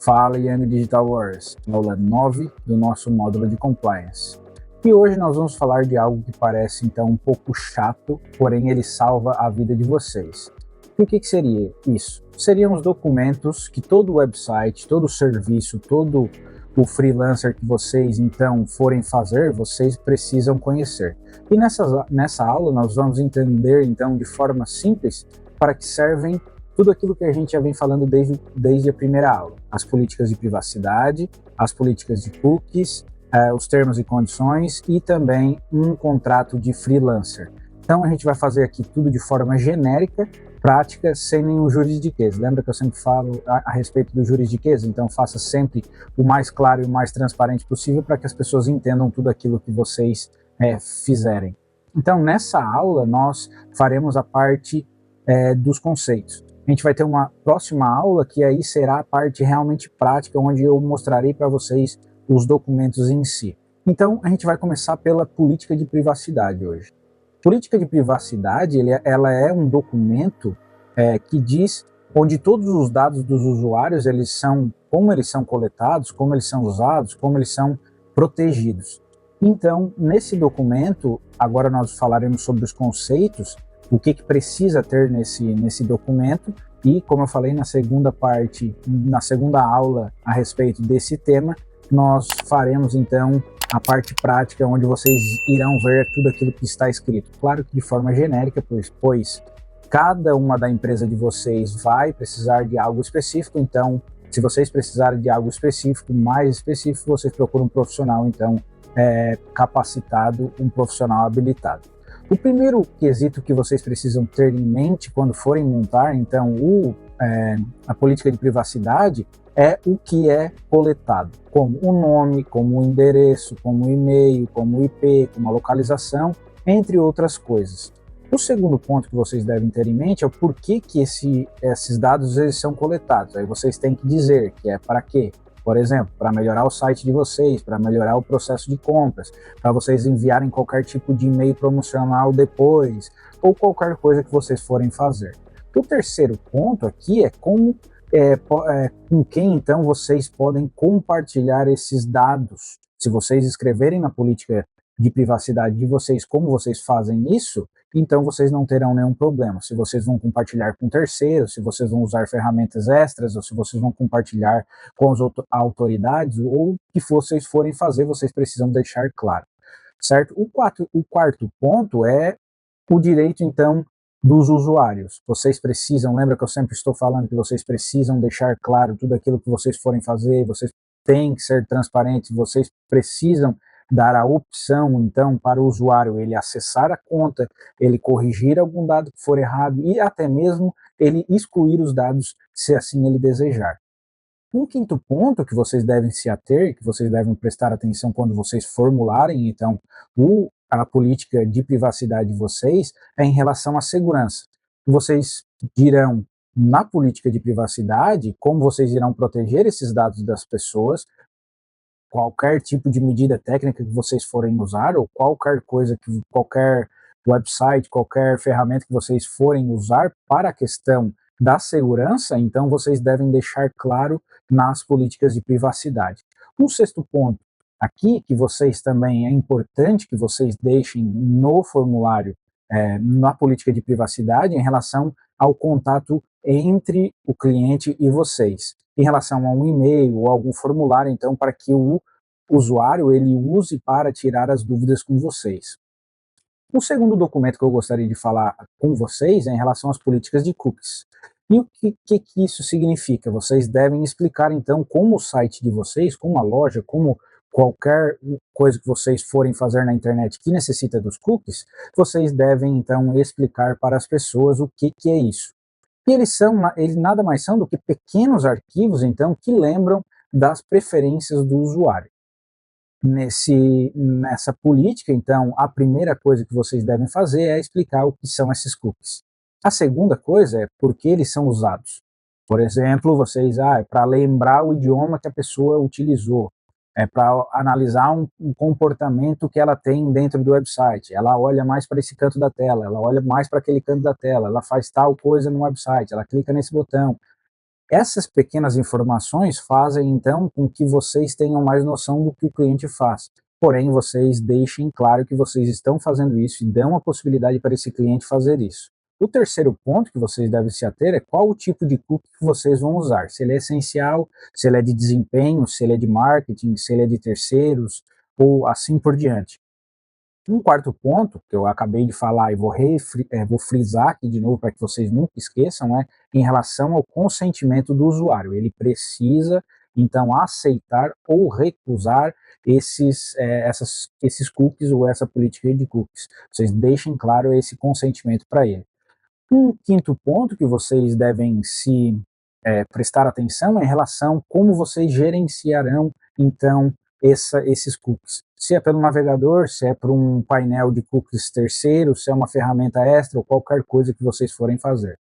Fala Young Digital Wars, aula 9 do nosso módulo de Compliance. E hoje nós vamos falar de algo que parece então um pouco chato, porém ele salva a vida de vocês. E o que seria isso? Seriam os documentos que todo website, todo serviço, todo o freelancer que vocês então forem fazer, vocês precisam conhecer. E nessa aula nós vamos entender então de forma simples para que servem tudo aquilo que a gente já vem falando desde a primeira aula. As políticas de privacidade, as políticas de cookies, os termos e condições e também um contrato de freelancer. Então a gente vai fazer aqui tudo de forma genérica, prática, sem nenhum juridiquês. Lembra que eu sempre falo a respeito do juridiquês? Então faça sempre o mais claro e o mais transparente possível para que as pessoas entendam tudo aquilo que vocês fizerem. Então nessa aula nós faremos a parte dos conceitos. A gente vai ter uma próxima aula que aí será a parte realmente prática, onde eu mostrarei para vocês os documentos em si. Então, a gente vai começar pela política de privacidade hoje. Política de privacidade, ela é um documento que diz onde todos os dados dos usuários, como eles são coletados, como eles são usados, como eles são protegidos. Então, nesse documento, agora nós falaremos sobre os conceitos, o que precisa ter nesse documento e, como eu falei na segunda aula a respeito desse tema, nós faremos então a parte prática onde vocês irão ver tudo aquilo que está escrito. Claro que de forma genérica, pois cada uma da empresa de vocês vai precisar de algo específico, então se vocês precisarem de algo específico, mais específico, vocês procuram um profissional então capacitado, um profissional habilitado. O primeiro quesito que vocês precisam ter em mente quando forem montar, então, a política de privacidade é o que é coletado, como o nome, como o endereço, como o e-mail, como o IP, como a localização, entre outras coisas. O segundo ponto que vocês devem ter em mente é o porquê que esses dados eles são coletados. Aí vocês têm que dizer que é para quê. Por exemplo, para melhorar o site de vocês, para melhorar o processo de compras, para vocês enviarem qualquer tipo de e-mail promocional depois, ou qualquer coisa que vocês forem fazer. O terceiro ponto aqui é com quem então vocês podem compartilhar esses dados. Se vocês escreverem na política de privacidade de vocês como vocês fazem isso, então vocês não terão nenhum problema. Se vocês vão compartilhar com terceiros, se vocês vão usar ferramentas extras, ou se vocês vão compartilhar com as autoridades, ou o que vocês forem fazer, vocês precisam deixar claro, certo? O quarto ponto é o direito, então, dos usuários. Vocês precisam, lembra que eu sempre estou falando que vocês precisam deixar claro tudo aquilo que vocês forem fazer, vocês têm que ser transparentes, vocês precisam dar a opção, então, para o usuário ele acessar a conta, ele corrigir algum dado que for errado e até mesmo ele excluir os dados, se assim ele desejar. Um quinto ponto que vocês devem se ater, que vocês devem prestar atenção quando vocês formularem, então, a política de privacidade de vocês, é em relação à segurança. Vocês dirão, na política de privacidade, como vocês irão proteger esses dados das pessoas, qualquer tipo de medida técnica que vocês forem usar, ou qualquer website, qualquer ferramenta que vocês forem usar para a questão da segurança, então vocês devem deixar claro nas políticas de privacidade. Um sexto ponto aqui, que vocês também é importante que vocês deixem no formulário, na política de privacidade, em relação ao contato entre o cliente e vocês, em relação a um e-mail ou algum formulário, então, para que o usuário ele use para tirar as dúvidas com vocês. O segundo documento que eu gostaria de falar com vocês é em relação às políticas de cookies. E o que isso significa? Vocês devem explicar, então, como o site de vocês, como a loja, como qualquer coisa que vocês forem fazer na internet que necessita dos cookies, vocês devem, então, explicar para as pessoas o que é isso. E eles nada mais são do que pequenos arquivos, então, que lembram das preferências do usuário. Nessa política, então, a primeira coisa que vocês devem fazer é explicar o que são esses cookies. A segunda coisa é por que eles são usados. Por exemplo, é para lembrar o idioma que a pessoa utilizou, é para analisar um comportamento que ela tem dentro do website. Ela olha mais para esse canto da tela, ela olha mais para aquele canto da tela, ela faz tal coisa no website, ela clica nesse botão. Essas pequenas informações fazem, então, com que vocês tenham mais noção do que o cliente faz. Porém, vocês deixem claro que vocês estão fazendo isso e dão a possibilidade para esse cliente fazer isso. O terceiro ponto que vocês devem se ater é qual o tipo de cookie que vocês vão usar. Se ele é essencial, se ele é de desempenho, se ele é de marketing, se ele é de terceiros, ou assim por diante. Um quarto ponto, que eu acabei de falar e vou frisar aqui de novo para que vocês nunca esqueçam, é em relação ao consentimento do usuário. Ele precisa, então, aceitar ou recusar esses cookies ou essa política de cookies. Vocês deixem claro esse consentimento para ele. Um quinto ponto que vocês devem se prestar atenção é em relação a como vocês gerenciarão, então, esses cookies. Se é pelo navegador, se é por um painel de cookies terceiro, se é uma ferramenta extra ou qualquer coisa que vocês forem fazer.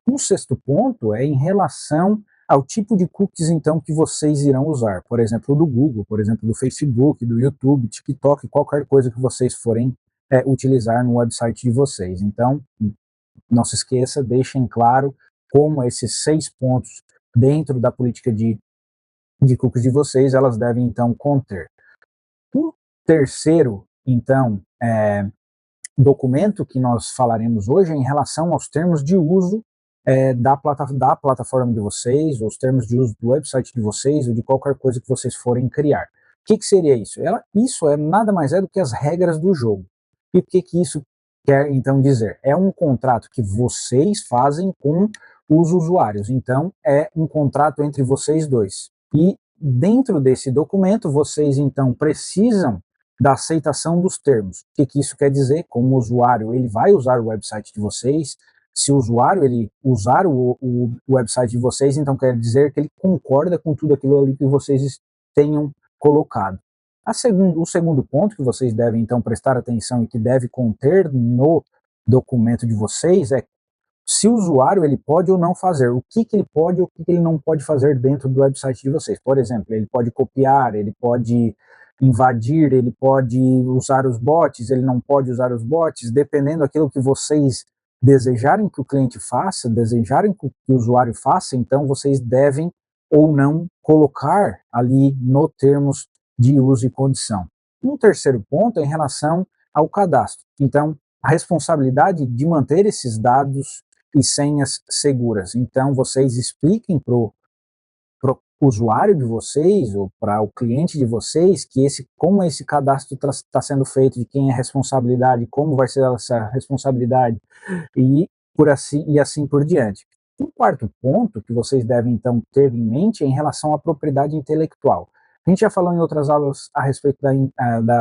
Um sexto ponto é em relação ao tipo de cookies, então, que vocês irão usar. Por exemplo, do Google, por exemplo, do Facebook, do YouTube, TikTok, qualquer coisa que vocês forem utilizar no website de vocês. Então, não se esqueça, deixem claro como esses 6 pontos dentro da política de cookies de vocês, elas devem então conter. O terceiro, então, documento que nós falaremos hoje é em relação aos termos de uso da plataforma de vocês, os termos de uso do website de vocês, ou de qualquer coisa que vocês forem criar. O que seria isso? Isso nada mais é do que as regras do jogo. E o que isso quer então dizer? É um contrato que vocês fazem com os usuários. Então, é um contrato entre vocês dois. E dentro desse documento, vocês então precisam da aceitação dos termos. O que isso quer dizer? Como usuário, ele vai usar o website de vocês. Se o usuário ele usar o website de vocês, então quer dizer que ele concorda com tudo aquilo ali que vocês tenham colocado. O segundo ponto que vocês devem então prestar atenção e que deve conter no documento de vocês é se o usuário ele pode ou não fazer, o que ele pode ou o que ele não pode fazer dentro do website de vocês. Por exemplo, ele pode copiar, ele pode invadir, ele pode usar os bots, ele não pode usar os bots, dependendo daquilo que vocês desejarem que o cliente faça, desejarem que o usuário faça, então vocês devem ou não colocar ali no termos de uso e condição. Um terceiro ponto é em relação ao cadastro. Então, a responsabilidade de manter esses dados e senhas seguras. Então, vocês expliquem para o usuário de vocês ou para o cliente de vocês que como esse cadastro está sendo feito, de quem é a responsabilidade, como vai ser essa responsabilidade e assim por diante. Um quarto ponto que vocês devem então ter em mente é em relação à propriedade intelectual. A gente já falou em outras aulas a respeito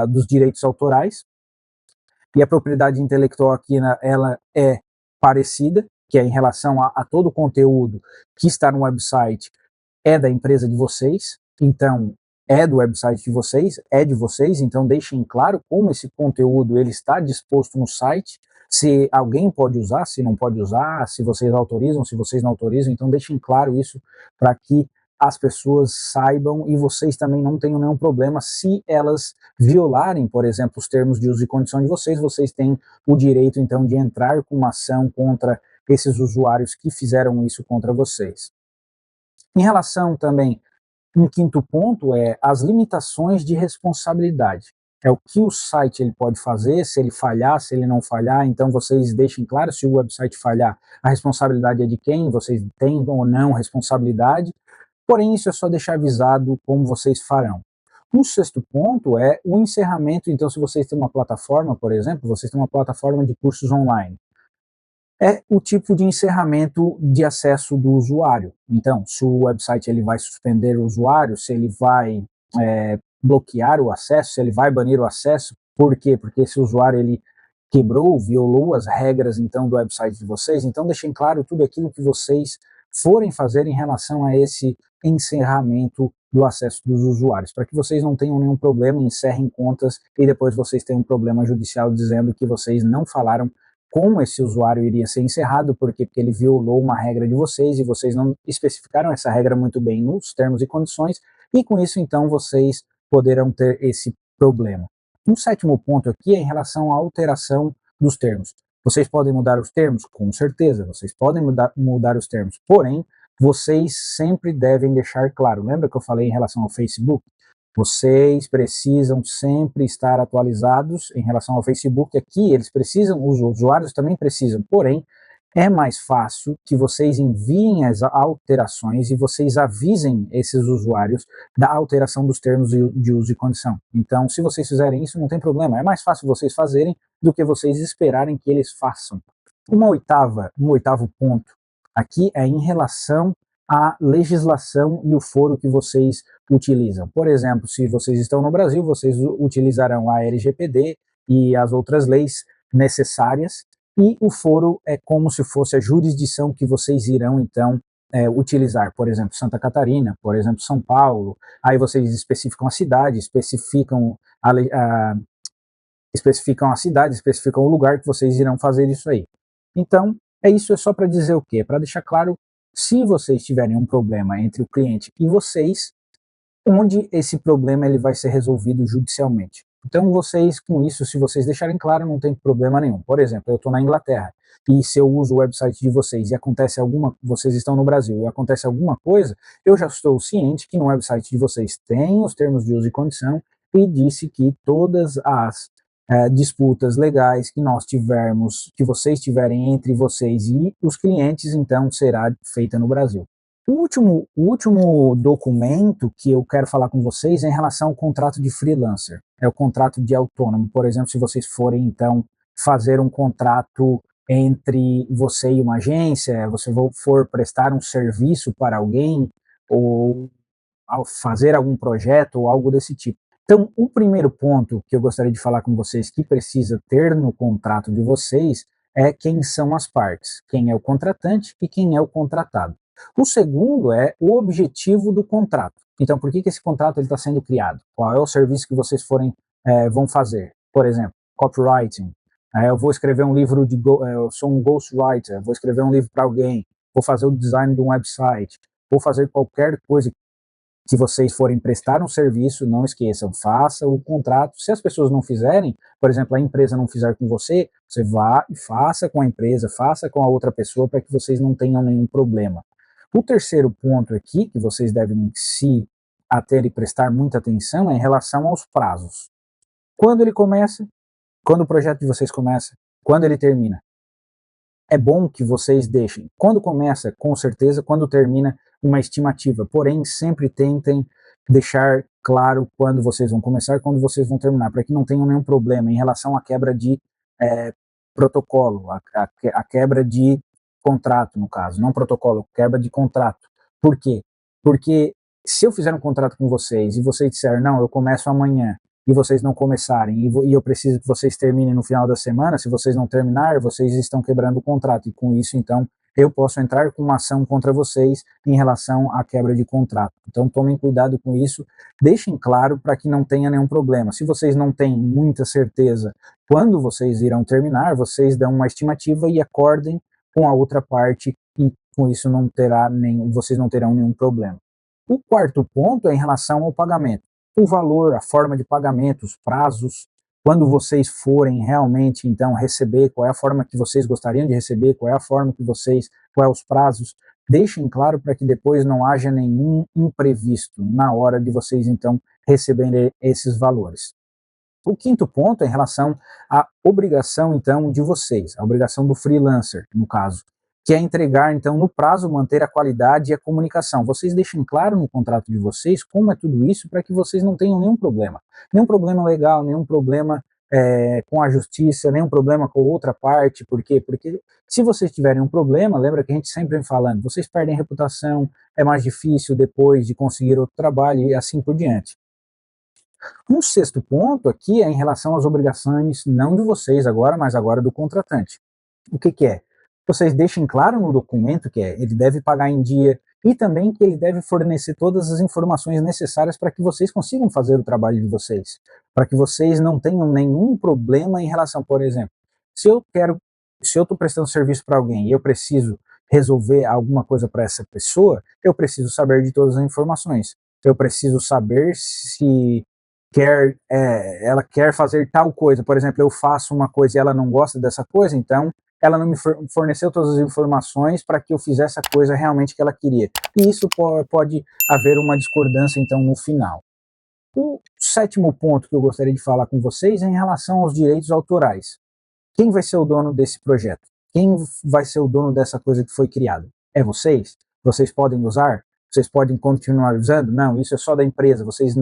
dos direitos autorais, e a propriedade intelectual aqui ela é parecida, que é em relação a todo o conteúdo que está no website é da empresa de vocês, então é do website de vocês, é de vocês, então deixem claro como esse conteúdo ele está disposto no site, se alguém pode usar, se não pode usar, se vocês autorizam, se vocês não autorizam, então deixem claro isso para que as pessoas saibam e vocês também não tenham nenhum problema se elas violarem, por exemplo, os termos de uso e condição de vocês têm o direito então de entrar com uma ação contra esses usuários que fizeram isso contra vocês. Em relação também, um quinto ponto é as limitações de responsabilidade. É o que o site ele pode fazer, se ele falhar, se ele não falhar, então vocês deixem claro, se o website falhar, a responsabilidade é de quem, vocês têm ou não responsabilidade, porém isso é só deixar avisado como vocês farão. Um sexto ponto é o encerramento, então se vocês têm uma plataforma, por exemplo, vocês têm uma plataforma de cursos online, é o tipo de encerramento de acesso do usuário. Então, se o website ele vai suspender o usuário, se ele vai bloquear o acesso, se ele vai banir o acesso, por quê? Porque esse usuário ele quebrou, violou as regras então do website de vocês, então deixem claro tudo aquilo que vocês forem fazer em relação a esse encerramento do acesso dos usuários, para que vocês não tenham nenhum problema, encerrem contas e depois vocês tenham um problema judicial dizendo que vocês não falaram como esse usuário iria ser encerrado, porque ele violou uma regra de vocês e vocês não especificaram essa regra muito bem nos termos e condições, e com isso então vocês poderão ter esse problema. Um sétimo ponto aqui é em relação à alteração dos termos. Vocês podem mudar os termos? Com certeza, vocês podem mudar os termos, porém, vocês sempre devem deixar claro. Lembra que eu falei em relação ao Facebook? Vocês precisam sempre estar atualizados em relação ao Facebook. Aqui eles precisam, os usuários também precisam, porém, é mais fácil que vocês enviem as alterações e vocês avisem esses usuários da alteração dos termos de uso e condição. Então, se vocês fizerem isso, não tem problema. É mais fácil vocês fazerem do que vocês esperarem que eles façam. Um oitavo ponto aqui é em relação à legislação e o foro que vocês utilizam. Por exemplo, se vocês estão no Brasil, vocês utilizarão a LGPD e as outras leis necessárias, e o foro é como se fosse a jurisdição que vocês irão, então, utilizar. Por exemplo, Santa Catarina, por exemplo, São Paulo. Aí vocês especificam a cidade, especificam especificam o lugar que vocês irão fazer isso aí. Então, isso é só para dizer o quê? Para deixar claro, se vocês tiverem um problema entre o cliente e vocês, onde esse problema ele vai ser resolvido judicialmente. Então, vocês, com isso, se vocês deixarem claro, não tem problema nenhum. Por exemplo, eu estou na Inglaterra, e se eu uso o website de vocês e acontece vocês estão no Brasil e acontece alguma coisa, eu já estou ciente que no website de vocês tem os termos de uso e condição e disse que todas as disputas legais que nós tivermos, que vocês tiverem entre vocês e os clientes, então será feita no Brasil. O último documento que eu quero falar com vocês é em relação ao contrato de freelancer. É o contrato de autônomo. Por exemplo, se vocês forem, então, fazer um contrato entre você e uma agência, você for prestar um serviço para alguém, ou fazer algum projeto, ou algo desse tipo. Então, o primeiro ponto que eu gostaria de falar com vocês que precisa ter no contrato de vocês é quem são as partes, quem é o contratante e quem é o contratado. O segundo é o objetivo do contrato. Então, por que esse contrato está sendo criado? Qual é o serviço que vocês vão fazer? Por exemplo, copywriting. Eu vou escrever um livro eu sou um ghostwriter, vou escrever um livro para alguém, vou fazer o design de um website, vou fazer qualquer coisa que vocês forem prestar um serviço, não esqueçam, faça o contrato. Se as pessoas não fizerem, por exemplo, a empresa não fizer com você, você vá e faça com a empresa, faça com a outra pessoa para que vocês não tenham nenhum problema. O terceiro ponto aqui, que vocês devem se ater e prestar muita atenção, é em relação aos prazos. Quando ele começa, quando o projeto de vocês começa, quando ele termina. É bom que vocês deixem, quando começa, com certeza, quando termina, uma estimativa, porém sempre tentem deixar claro quando vocês vão começar e quando vocês vão terminar, para que não tenham nenhum problema em relação à quebra de protocolo, a quebra de contrato, no caso, não protocolo, quebra de contrato. Por quê? Porque se eu fizer um contrato com vocês e vocês disserem, não, eu começo amanhã, e vocês não começarem, e eu preciso que vocês terminem no final da semana, se vocês não terminar, vocês estão quebrando o contrato, e com isso, então, eu posso entrar com uma ação contra vocês em relação à quebra de contrato. Então, tomem cuidado com isso, deixem claro para que não tenha nenhum problema. Se vocês não têm muita certeza quando vocês irão terminar, vocês dão uma estimativa e acordem com a outra parte, e com isso vocês não terão nenhum problema. O quarto ponto é em relação ao pagamento. O valor, a forma de pagamento, os prazos, quando vocês forem realmente, então, receber, qual é a forma que vocês gostariam de receber, qual é a forma que qual é os prazos, deixem claro para que depois não haja nenhum imprevisto na hora de vocês, então, receberem esses valores. O quinto ponto é em relação à obrigação, então, de vocês, a obrigação do freelancer, no caso, que é entregar, então, no prazo, manter a qualidade e a comunicação. Vocês deixem claro no contrato de vocês como é tudo isso para que vocês não tenham nenhum problema legal, nenhum problema com a justiça, nenhum problema com outra parte. Por quê? Porque se vocês tiverem um problema, lembra que a gente sempre vem falando, vocês perdem reputação, é mais difícil depois de conseguir outro trabalho e assim por diante. Um sexto ponto aqui é em relação às obrigações, não de vocês agora, mas agora do contratante. O que é? Vocês deixem claro no documento que ele deve pagar em dia e também que ele deve fornecer todas as informações necessárias para que vocês consigam fazer o trabalho de vocês, para que vocês não tenham nenhum problema em relação, por exemplo, se eu estou prestando serviço para alguém e eu preciso resolver alguma coisa para essa pessoa, eu preciso saber de todas as informações. Eu preciso saber se ela quer fazer tal coisa, por exemplo, eu faço uma coisa e ela não gosta dessa coisa, então ela não me forneceu todas as informações para que eu fizesse a coisa realmente que ela queria. E isso pode haver uma discordância, então, no final. O sétimo ponto que eu gostaria de falar com vocês é em relação aos direitos autorais. Quem vai ser o dono desse projeto? Quem vai ser o dono dessa coisa que foi criada? É vocês? Vocês podem usar? Vocês podem continuar usando? Não, isso é só da empresa. Vocês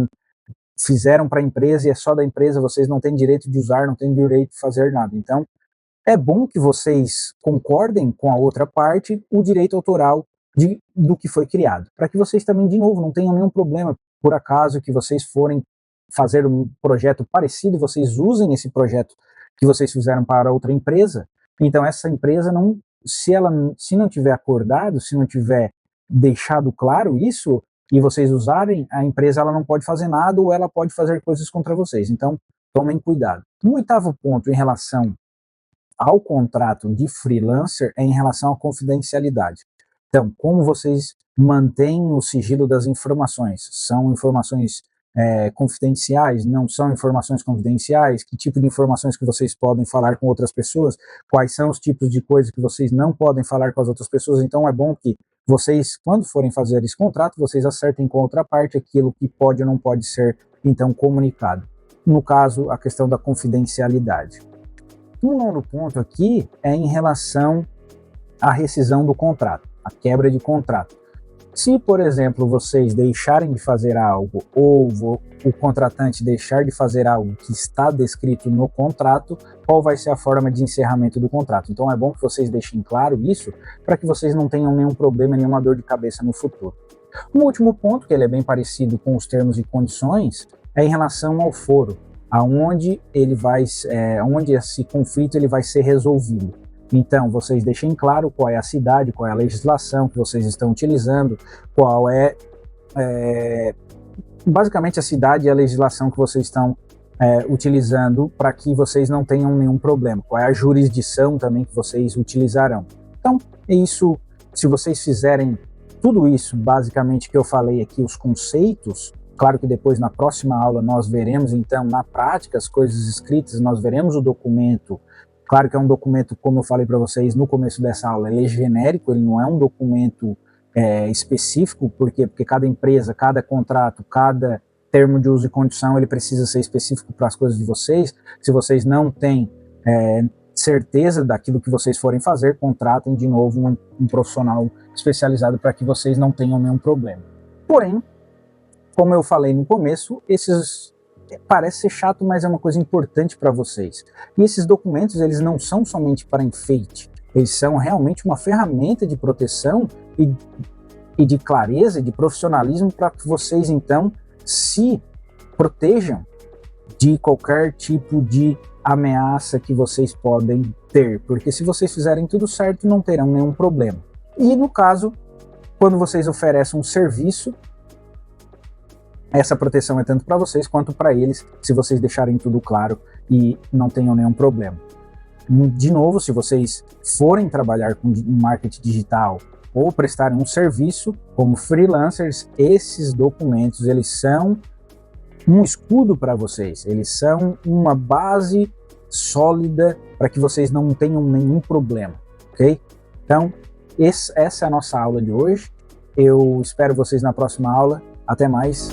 fizeram para a empresa e é só da empresa. Vocês não têm direito de usar, não têm direito de fazer nada. Então, é bom que vocês concordem com a outra parte o direito autoral do que foi criado. Para que vocês também, de novo, não tenham nenhum problema, por acaso que vocês forem fazer um projeto parecido, vocês usem esse projeto que vocês fizeram para outra empresa. Então essa empresa não, se não tiver acordado, se não tiver deixado claro isso, e vocês usarem, a empresa ela não pode fazer nada ou ela pode fazer coisas contra vocês. Então tomem cuidado. Um oitavo ponto em relação ao contrato de freelancer é em relação à confidencialidade. Então, como vocês mantêm o sigilo das informações? São informações confidenciais? Não são informações confidenciais? Que tipo de informações que vocês podem falar com outras pessoas? Quais são os tipos de coisas que vocês não podem falar com as outras pessoas? Então é bom que vocês, quando forem fazer esse contrato, vocês acertem com a outra parte aquilo que pode ou não pode ser, então, comunicado. No caso, a questão da confidencialidade. Um nono ponto aqui é em relação à rescisão do contrato, a quebra de contrato. Se, por exemplo, vocês deixarem de fazer algo ou o contratante deixar de fazer algo que está descrito no contrato, qual vai ser a forma de encerramento do contrato? Então é bom que vocês deixem claro isso para que vocês não tenham nenhum problema, nenhuma dor de cabeça no futuro. Um último ponto, que ele é bem parecido com os termos e condições, é em relação ao foro, onde esse conflito ele vai ser resolvido. Então, vocês deixem claro qual é a cidade, qual é a legislação que vocês estão utilizando, qual é basicamente a cidade e a legislação que vocês estão utilizando para que vocês não tenham nenhum problema. Qual é a jurisdição também que vocês utilizarão. Então, isso, se vocês fizerem tudo isso, basicamente, que eu falei aqui, os conceitos, claro que depois na próxima aula nós veremos, então, na prática, as coisas escritas, nós veremos o documento. Claro que é um documento, como eu falei para vocês no começo dessa aula, ele é genérico, ele não é um documento específico, porque cada empresa, cada contrato, cada termo de uso e condição, ele precisa ser específico para as coisas de vocês. Se vocês não têm certeza daquilo que vocês forem fazer, contratem de novo um profissional especializado para que vocês não tenham nenhum problema. Porém, como eu falei no começo, parece ser chato, mas é uma coisa importante para vocês. E esses documentos, eles não são somente para enfeite, eles são realmente uma ferramenta de proteção e de clareza, de profissionalismo, para que vocês, então, se protejam de qualquer tipo de ameaça que vocês podem ter. Porque se vocês fizerem tudo certo, não terão nenhum problema. E, no caso, quando vocês oferecem um serviço, essa proteção é tanto para vocês quanto para eles, se vocês deixarem tudo claro e não tenham nenhum problema. De novo, se vocês forem trabalhar com marketing digital ou prestarem um serviço como freelancers, esses documentos, eles são um escudo para vocês, eles são uma base sólida para que vocês não tenham nenhum problema, ok? Então, essa é a nossa aula de hoje. Eu espero vocês na próxima aula. Até mais.